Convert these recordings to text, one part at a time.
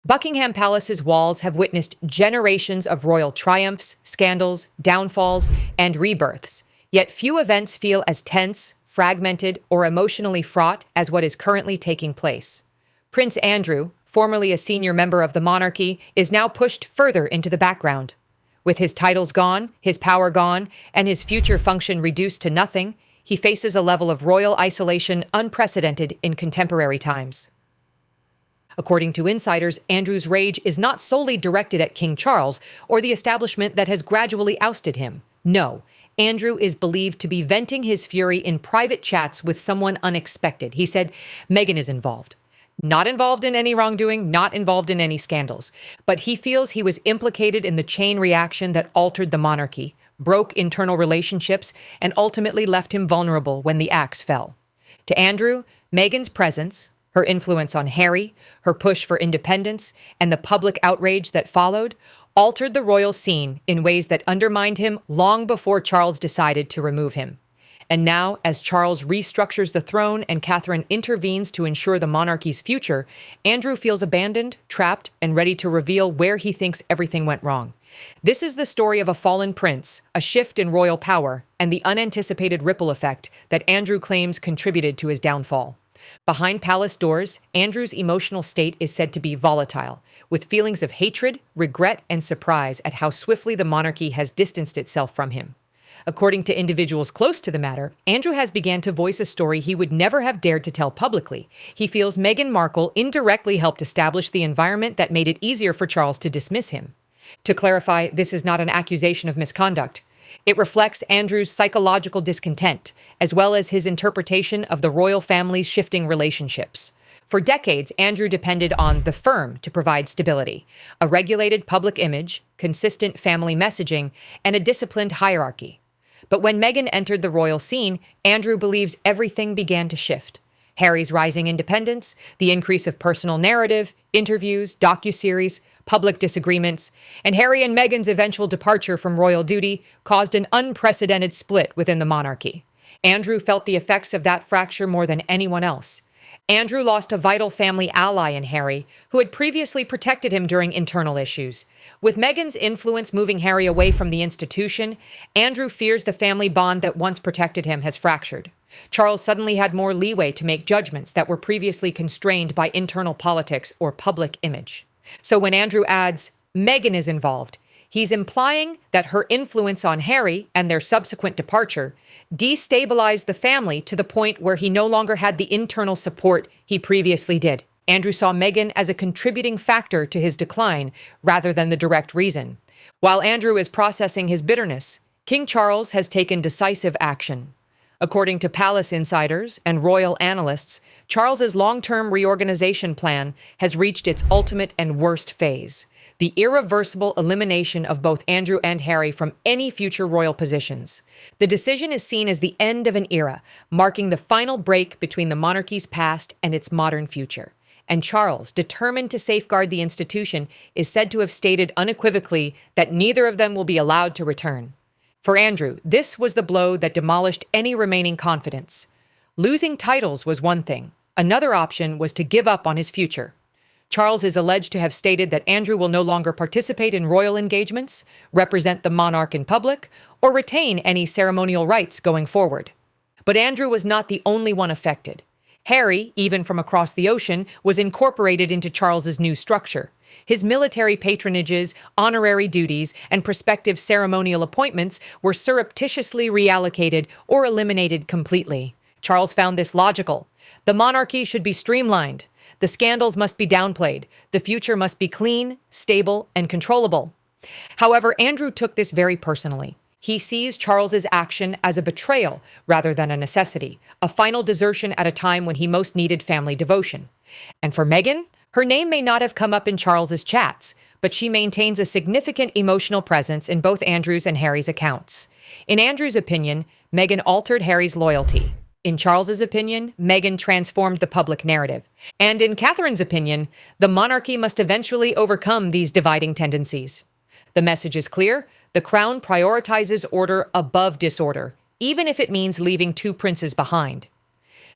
Buckingham Palace's walls have witnessed generations of royal triumphs, scandals, downfalls, and rebirths, yet few events feel as tense, fragmented, or emotionally fraught as what is currently taking place. Prince Andrew, formerly a senior member of the monarchy, is now pushed further into the background. With his titles gone, his power gone, and his future function reduced to nothing, he faces a level of royal isolation unprecedented in contemporary times. According to insiders, Andrew's rage is not solely directed at King Charles or the establishment that has gradually ousted him. No, Andrew is believed to be venting his fury in private chats with someone unexpected. He said, Meghan is involved. Not involved in any wrongdoing, not involved in any scandals. But he feels he was implicated in the chain reaction that altered the monarchy, broke internal relationships, and ultimately left him vulnerable when the axe fell. To Andrew, Meghan's presence, her influence on Harry, her push for independence, and the public outrage that followed, altered the royal scene in ways that undermined him long before Charles decided to remove him. And now, as Charles restructures the throne and Catherine intervenes to ensure the monarchy's future, Andrew feels abandoned, trapped, and ready to reveal where he thinks everything went wrong. This is the story of a fallen prince, a shift in royal power, and the unanticipated ripple effect that Andrew claims contributed to his downfall. Behind palace doors, Andrew's emotional state is said to be volatile, with feelings of hatred, regret, and surprise at how swiftly the monarchy has distanced itself from him. According to individuals close to the matter, Andrew has begun to voice a story he would never have dared to tell publicly. He feels Meghan Markle indirectly helped establish the environment that made it easier for Charles to dismiss him. To clarify, this is not an accusation of misconduct. It reflects Andrew's psychological discontent, as well as his interpretation of the royal family's shifting relationships. For decades, Andrew depended on the firm to provide stability, a regulated public image, consistent family messaging, and a disciplined hierarchy. But when Meghan entered the royal scene, Andrew believes everything began to shift. Harry's rising independence, the increase of personal narrative, interviews, docuseries, public disagreements, and Harry and Meghan's eventual departure from royal duty caused an unprecedented split within the monarchy. Andrew felt the effects of that fracture more than anyone else. Andrew lost a vital family ally in Harry, who had previously protected him during internal issues. With Meghan's influence moving Harry away from the institution, Andrew fears the family bond that once protected him has fractured. Charles suddenly had more leeway to make judgments that were previously constrained by internal politics or public image. So when Andrew adds, Meghan is involved, he's implying that her influence on Harry and their subsequent departure destabilized the family to the point where he no longer had the internal support he previously did. Andrew saw Meghan as a contributing factor to his decline rather than the direct reason. While Andrew is processing his bitterness, King Charles has taken decisive action. According to palace insiders and royal analysts, Charles's long-term reorganization plan has reached its ultimate and worst phase: the irreversible elimination of both Andrew and Harry from any future royal positions. The decision is seen as the end of an era, marking the final break between the monarchy's past and its modern future. And Charles, determined to safeguard the institution, is said to have stated unequivocally that neither of them will be allowed to return. For Andrew, this was the blow that demolished any remaining confidence. Losing titles was one thing. Another option was to give up on his future. Charles is alleged to have stated that Andrew will no longer participate in royal engagements, represent the monarch in public, or retain any ceremonial rights going forward. But Andrew was not the only one affected. Harry, even from across the ocean, was incorporated into Charles's new structure. His military patronages, honorary duties, and prospective ceremonial appointments were surreptitiously reallocated or eliminated completely. Charles found this logical. The monarchy should be streamlined. The scandals must be downplayed. The future must be clean, stable, and controllable. However, Andrew took this very personally. He sees Charles's action as a betrayal rather than a necessity, a final desertion at a time when he most needed family devotion. And for Meghan, her name may not have come up in Charles's chats, but she maintains a significant emotional presence in both Andrew's and Harry's accounts. In Andrew's opinion, Meghan altered Harry's loyalty. In Charles's opinion, Meghan transformed the public narrative. And in Catherine's opinion, the monarchy must eventually overcome these dividing tendencies. The message is clear: the crown prioritizes order above disorder, even if it means leaving two princes behind.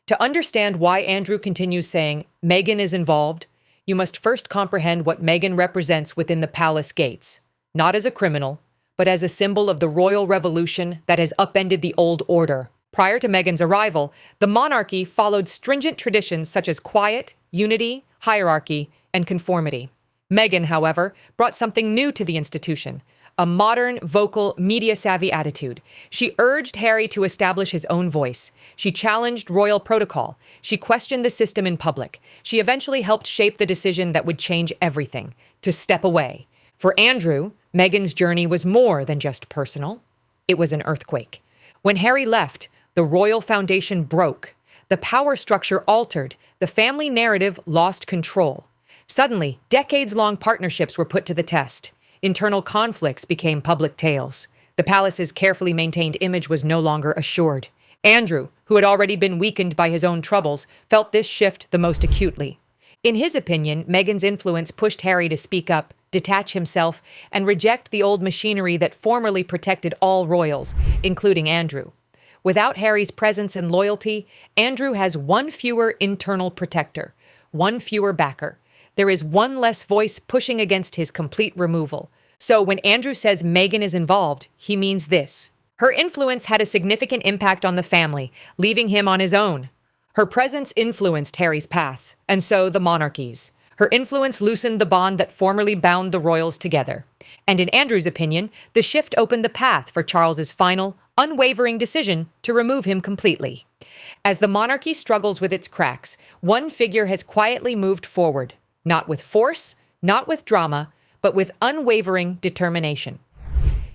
To understand why Andrew continues saying Meghan is involved, you must first comprehend what Meghan represents within the palace gates, not as a criminal, but as a symbol of the royal revolution that has upended the old order. Prior to Meghan's arrival, the monarchy followed stringent traditions such as quiet, unity, hierarchy, and conformity. Meghan, however, brought something new to the institution, a modern, vocal, media-savvy attitude. She urged Harry to establish his own voice. She challenged royal protocol. She questioned the system in public. She eventually helped shape the decision that would change everything, to step away. For Andrew, Meghan's journey was more than just personal. It was an earthquake. When Harry left, the royal foundation broke. The power structure altered. The family narrative lost control. Suddenly, decades-long partnerships were put to the test. Internal conflicts became public tales. The palace's carefully maintained image was no longer assured. Andrew, who had already been weakened by his own troubles, felt this shift the most acutely. In his opinion, Meghan's influence pushed Harry to speak up, detach himself, and reject the old machinery that formerly protected all royals, including Andrew. Without Harry's presence and loyalty, Andrew has one fewer internal protector, one fewer backer. There is one less voice pushing against his complete removal. So when Andrew says Meghan is involved, he means this. Her influence had a significant impact on the family, leaving him on his own. Her presence influenced Harry's path, and so the monarchy's. Her influence loosened the bond that formerly bound the royals together. And in Andrew's opinion, the shift opened the path for Charles's final, unwavering decision to remove him completely. As the monarchy struggles with its cracks, one figure has quietly moved forward, not with force, not with drama, but with unwavering determination.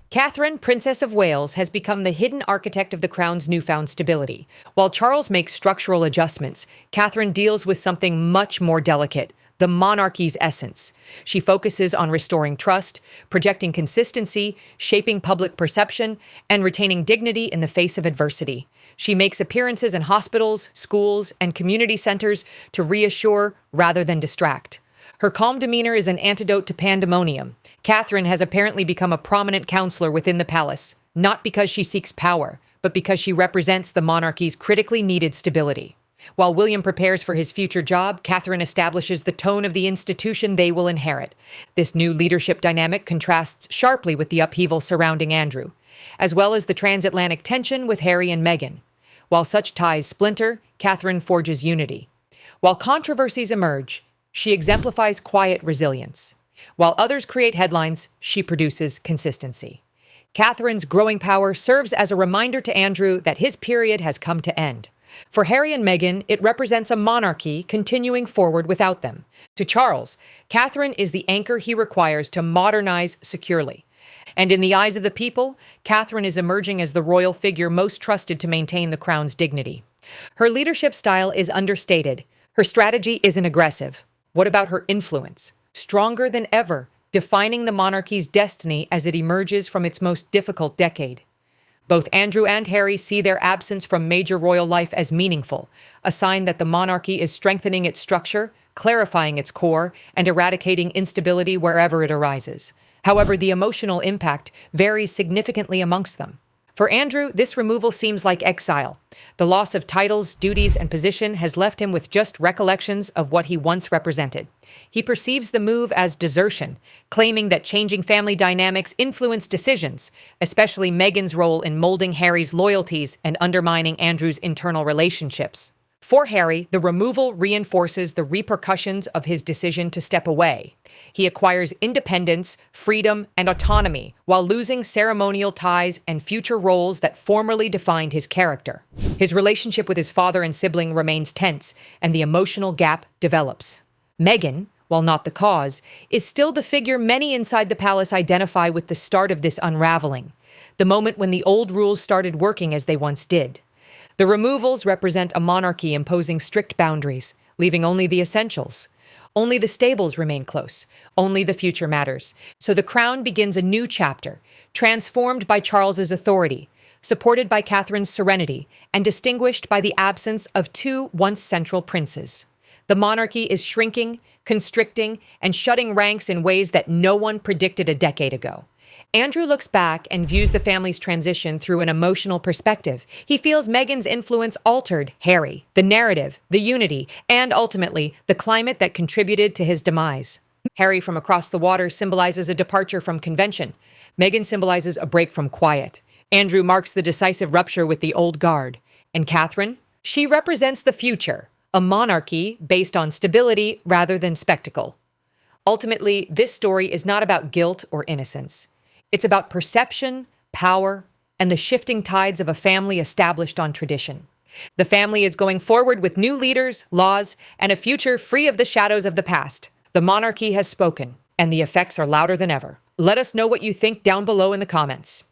Catherine, Princess of Wales, has become the hidden architect of the crown's newfound stability. While Charles makes structural adjustments, Catherine deals with something much more delicate, the monarchy's essence. She focuses on restoring trust, projecting consistency, shaping public perception, and retaining dignity in the face of adversity. She makes appearances in hospitals, schools, and community centers to reassure rather than distract. Her calm demeanor is an antidote to pandemonium. Catherine has apparently become a prominent counselor within the palace, not because she seeks power, but because she represents the monarchy's critically needed stability. While William prepares for his future job, Catherine establishes the tone of the institution they will inherit. This new leadership dynamic contrasts sharply with the upheaval surrounding Andrew, as well as the transatlantic tension with Harry and Meghan. While such ties splinter, Catherine forges unity. While controversies emerge, she exemplifies quiet resilience. While others create headlines, she produces consistency. Catherine's growing power serves as a reminder to Andrew that his period has come to end. For Harry and Meghan, it represents a monarchy continuing forward without them. To Charles, Catherine is the anchor he requires to modernize securely. And in the eyes of the people, Catherine is emerging as the royal figure most trusted to maintain the crown's dignity. Her leadership style is understated. Her strategy isn't aggressive. What about her influence? Stronger than ever, defining the monarchy's destiny as it emerges from its most difficult decade. Both Andrew and Harry see their absence from major royal life as meaningful, a sign that the monarchy is strengthening its structure, clarifying its core, and eradicating instability wherever it arises. However, the emotional impact varies significantly amongst them. For Andrew, this removal seems like exile. The loss of titles, duties, and position has left him with just recollections of what he once represented. He perceives the move as desertion, claiming that changing family dynamics influence decisions, especially Meghan's role in molding Harry's loyalties and undermining Andrew's internal relationships. For Harry, the removal reinforces the repercussions of his decision to step away. He acquires independence, freedom, and autonomy while losing ceremonial ties and future roles that formerly defined his character. His relationship with his father and sibling remains tense, and the emotional gap develops. Meghan, while not the cause, is still the figure many inside the palace identify with the start of this unraveling, the moment when the old rules started working as they once did. The removals represent a monarchy imposing strict boundaries, leaving only the essentials. Only the stables remain close. Only the future matters. So the crown begins a new chapter, transformed by Charles's authority, supported by Catherine's serenity, and distinguished by the absence of two once central princes. The monarchy is shrinking, constricting, and shutting ranks in ways that no one predicted a decade ago. Andrew looks back and views the family's transition through an emotional perspective. He feels Meghan's influence altered Harry, the narrative, the unity, and ultimately, the climate that contributed to his demise. Harry from across the water symbolizes a departure from convention. Meghan symbolizes a break from quiet. Andrew marks the decisive rupture with the old guard. And Catherine? She represents the future, a monarchy based on stability rather than spectacle. Ultimately, this story is not about guilt or innocence. It's about perception, power, and the shifting tides of a family established on tradition. The family is going forward with new leaders, laws, and a future free of the shadows of the past. The monarchy has spoken, and the effects are louder than ever. Let us know what you think down below in the comments.